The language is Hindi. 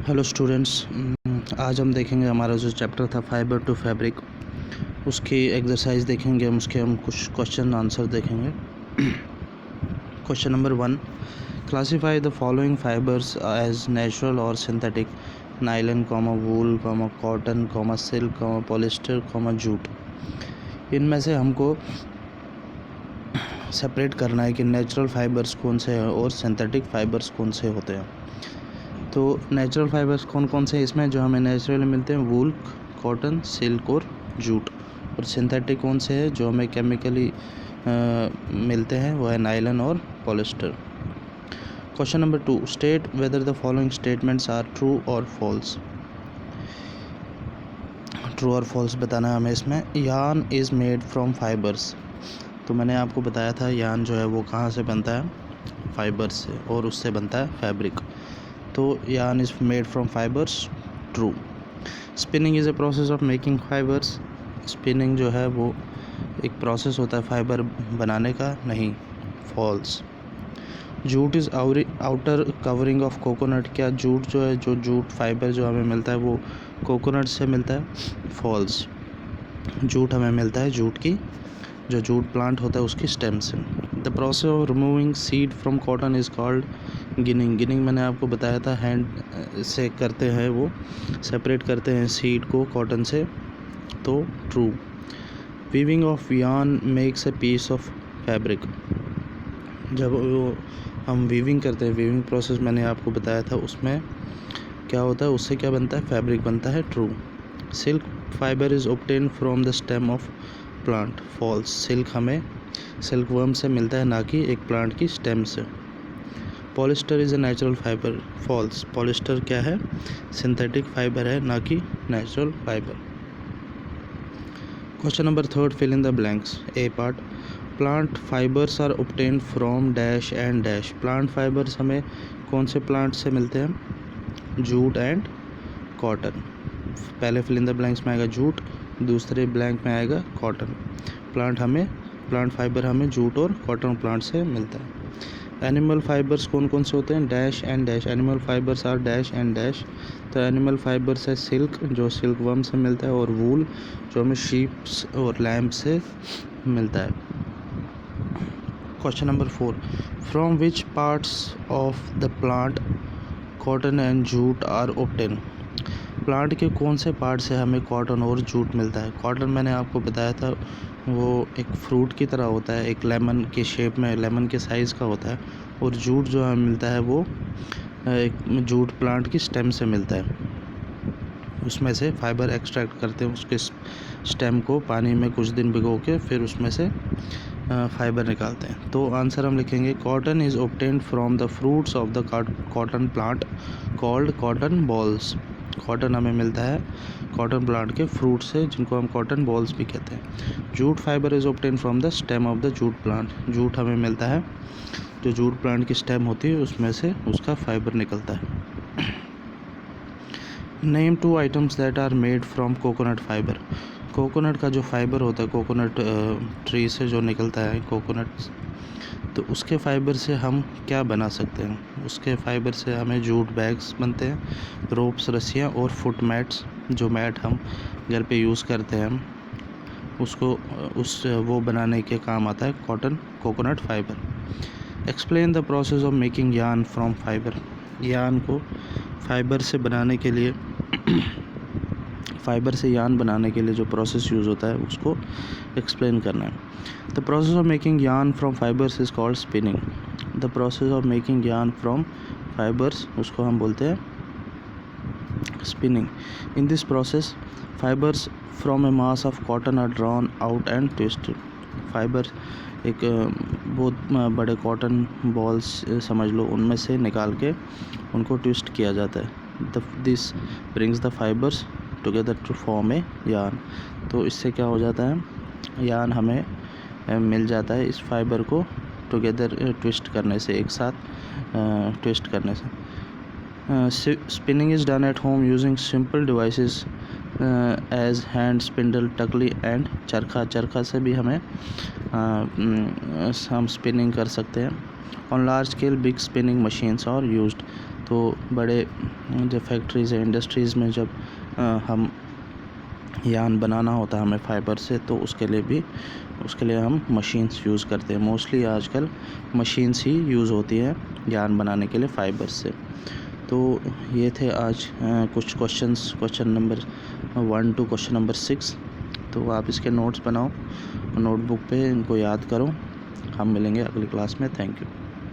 हेलो स्टूडेंट्स, आज हम देखेंगे हमारा जो चैप्टर था फाइबर टू फैब्रिक, उसकी एक्सरसाइज देखेंगे। हम कुछ क्वेश्चन आंसर देखेंगे। Question number 1, classify the following fibres as natural और synthetic: nylon, wool, cotton, silk, polyester, jute. इनमें से हमको सेपरेट करना है कि नेचुरल फाइबर्स कौन से हैं और सिंथेटिक फाइबर्स कौन से होते हैं। तो नेचुरल फाइबर्स कौन कौन से हैं इसमें जो हमें नेचुरली मिलते हैं? वूल, कॉटन, सिल्क और जूट। और सिंथेटिक कौन से हैं जो हमें केमिकली मिलते हैं? वो है नायलन और polyester. Question number 2, state whether the following statements are true और फॉल्स। ट्रू और फॉल्स बताना है हमें इसमें। Yarn is made from fibres. तो मैंने आपको बताया था यार्न जो है वो कहाँ से बनता है? फाइबर से, और उससे बनता है फैब्रिक। तो yarn is made from fibers, true. Spinning is a process of making fibers. Spinning जो है वो एक प्रोसेस होता है फाइबर बनाने का, नहीं, false. Jute is outer covering of coconut. क्या जूट जो है, जो जूट फाइबर जो हमें मिलता है वो कोकोनट से मिलता है? false. जूट हमें मिलता है जूट की, जो जूट प्लांट होता है उसकी स्टेम से। The process of removing seed from cotton is called ginning. Ginning मैंने आपको बताया था, हैंड से करते हैं, वो सेपरेट करते हैं सीड को कॉटन से, तो true. Weaving of yarn makes a piece of fabric. जब वो हम वीविंग करते हैं, वीविंग प्रोसेस मैंने आपको बताया था, उसमें क्या होता है, उससे क्या बनता है? फैब्रिक बनता है, true. Silk fibre is obtain from the stem of plant, false. Silk हमें सिल्क वर्म से मिलता है, ना कि एक प्लांट की स्टेम से। Polyester is a natural fibre, false. Polyester क्या है? सिंथेटिक फाइबर है, ना कि natural fibre. Question number 3, fill in the blanks. A part, plant fibres are obtained from dash and dash. Plant fibres हमें कौन से प्लांट से मिलते हैं? Jute and cotton. पहले फिल इन द ब्लैंक्स में आएगा जूट, दूसरे ब्लैंक में आएगा कॉटन। प्लांट फाइबर हमें जूट और कॉटन प्लांट से मिलता है। एनिमल फाइबर्स कौन कौन से होते हैं? Dash and dash. Animal fibres are dash and dash. तो एनिमल फाइबर्स है सिल्क, जो सिल्क वर्म से मिलता है, और वूल जो हमें शीप्स और लैम्प से मिलता है। Question number 4, from which parts of the plant cotton and jute are obtain. Plant के कौन से पार्ट से हमें कॉटन और जूट मिलता है? कॉटन मैंने आपको बताया था वो एक फ्रूट की तरह होता है, एक लेमन के शेप में, लेमन के साइज़ का होता है। और जूट जो हमें मिलता है वो एक जूट प्लांट की स्टेम से मिलता है। उसमें से फाइबर एक्सट्रैक्ट करते हैं, उसके स्टेम को पानी में कुछ दिन भिगो के फिर उसमें से फाइबर निकालते हैं। तो आंसर हम लिखेंगे, cotton is obtained from the fruits of the cotton plant called cotton balls. Cotton हमें मिलता है कॉटन प्लांट के फ्रूट से, जिनको हम कॉटन बॉल्स भी कहते हैं। Jute fibre is obtained from the stem of the jute plant. Jute हमें मिलता है, जो जूट प्लांट की स्टेम होती है उसमें से उसका फाइबर निकलता है। Name 2 items that are made from coconut fibre. Coconut का जो फाइबर होता है, कोकोनट ट्री से जो निकलता है कोकोनट, तो उसके फाइबर से हम क्या बना सकते हैं? उसके फाइबर से हमें जूट बैग्स बनते हैं, रोप्स, रस्सियाँ और फुट मैट्स, जो मैट हम घर पे यूज़ करते हैं, उसको वो बनाने के काम आता है coconut fibre. Explain the process of making yarn from fibre. Yarn को फाइबर से बनाने के लिए फाइबर से यार्न बनाने के लिए जो प्रोसेस यूज़ होता है उसको एक्सप्लेन करना है। The process of making yarn from fibres is called spinning. The process of making yarn from fibres, उसको हम बोलते हैं spinning. In this process fibres from a mass of cotton are drawn out and twisted. Fibre एक बहुत बड़े कॉटन बॉल्स समझ लो, उनमें से निकाल के उनको ट्विस्ट किया जाता है। This brings the fibres together to form a yarn. तो इससे क्या हो जाता है? यार्न हमें मिल जाता है इस फाइबर को टुगेदर ट्विस्ट करने से, एक साथ ट्विस्ट करने से। Spinning is done at home using simple devices as hand spindle, takli and charkha. चरखा से भी हमें हम स्पिनिंग कर सकते हैं। On large scale big spinning machines are used. तो बड़े जो फैक्ट्रीज़ है, इंडस्ट्रीज़ में जब हम यान बनाना होता है हमें फ़ाइबर से, तो उसके लिए हम मशीन्स यूज़ करते हैं। मोस्टली आजकल मशीन्स ही यूज़ होती हैं यान बनाने के लिए फ़ाइबर से। तो ये थे आज कुछ question number 1 to question number 6। तो आप इसके नोट्स बनाओ, नोटबुक पे इनको याद करो। हम मिलेंगे अगली क्लास में। Thank you.